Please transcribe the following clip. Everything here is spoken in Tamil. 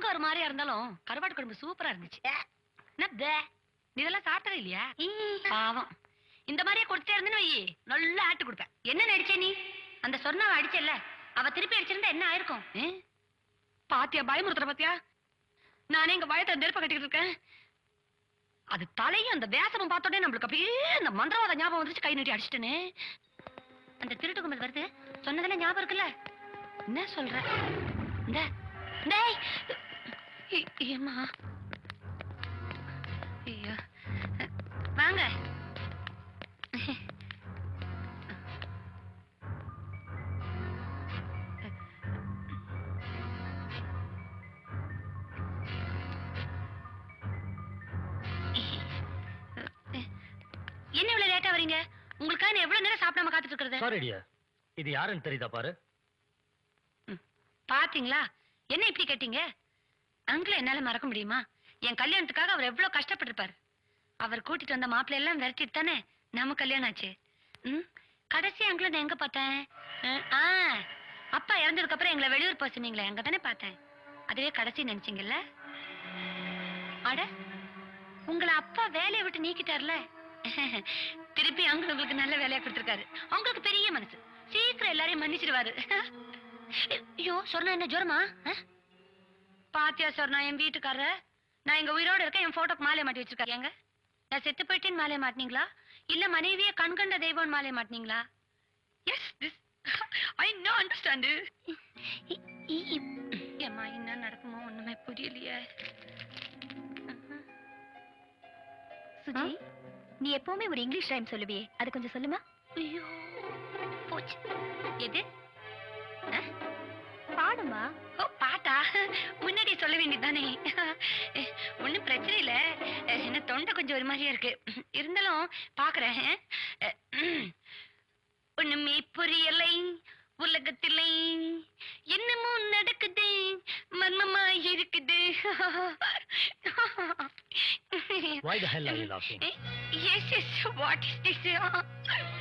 பார்க்க ஒரு மாதிரியா இருந்தாலும் கருவாட்டு குழம்பு சூப்பரா இருந்துச்சு. என்ன நீ இதெல்லாம் சாப்பிட்டதே இல்லையா? பாவம். இந்த மாதிரியே கொடுத்தே இருந்தேன்னு வை, நல்லா ஆட்டு கொடுப்பேன். என்ன நடிச்சே நீ? அந்த சொன்னாவை அடிச்சல்ல, அவ திருப்பி அடிச்சிருந்தா என்ன ஆயிருக்கும்? பாத்தியா பயமுறுத்துற பாத்தியா? நானே எங்க பயத்தை நெருப்ப கட்டிக்கிட்டு இருக்கேன். அது தலையும் அந்த வேசமும் பார்த்தோடனே நம்மளுக்கு அப்படியே அந்த மந்திரவாத ஞாபகம் வந்துச்சு. கை நீட்டி அடிச்சிட்டேனே. அந்த திருட்டு கும்பல் வருது சொன்னதெல்லாம் ஞாபகம் இருக்குல்ல? என்ன சொல்ற? இந்த ஏமா ஐயோ வாங்க. என்ன இவ்வளவு லேட்டா வரீங்க? உங்களுக்காக எவ்வளவு நேரம் சாப்பிடாம காத்துட்டு இருக்கிறது? சாரிடியா, இது யாருன்னு தெரியுதா பாரு. பாத்தீங்களா என்ன இப்படி கேட்டீங்க? அங்கிள் என்னால மறக்க முடியுமா? என் கல்யாணத்துக்காக அவர் எவ்வளவு கஷ்டப்பட்டிருப்பாரு. அவர் கூட்டிட்டு வந்த மாப்பிள்ளை எல்லாம் விரட்டிட்டு தானே நம்ம கல்யாணம் ஆச்சு. கடைசி அங்கிள் நான் எங்க பார்த்தேன்? அப்பா இறந்ததுக்கு அப்புறம் எங்களை வெளியூர் போக சொன்னீங்களே, அங்க தானே பார்த்தேன். அதுவே கடைசி நினைச்சீங்கல்ல? அட, உங்களை அப்பா வேலையை விட்டு நீக்கிட்டார்ல, திருப்பி அங்கிள் உங்களுக்கு நல்ல வேலையா கொடுத்திருக்காரு. அவங்களுக்கு பெரிய மனசு, சீக்கிரம் எல்லாரையும் மன்னிச்சிடுவாரு. ஐயோ சொன்னா என்ன ஜோரமா? பாத்தியா சொன்னா என் வீட்டுக்காரர, நான் எங்க உயிரோட இருக்க என் போட்டோக்கு மாலையை மாட்டி வச்சிருக்காங்க. நான் செத்து போயிட்டேன்னு மாலையை மாட்டினீங்களா, இல்ல மனைவியே கண்கண்ட தெய்வம் மாலையை மாட்டினீங்களா? Yes this I no understand. ஏமா என்ன நடக்குமோ ஒண்ணுமே புரியலையே. சுஜி, நீ எப்பவுமே ஒரு இங்கிலீஷ் ரைம் சொல்லுவியே, அது கொஞ்சம் சொல்லுமா? ஐயோ போச்சு. எது பாடுமா? ஓ பாட்டா, முன்னாடி சொல்ல வேண்டியதானே. ஒன்னும் பிரச்சனை இல்ல, என்ன தொண்டை கொஞ்சம் ஒரு மாதிரியா இருக்கு. இருந்தாலும் பாக்குறேன். ஒண்ணுமே புரியலை உலகத்திலே, என்னமோ நடக்குது மர்மமா இருக்குது. Why the hell are you laughing? Yes, yes, what is this?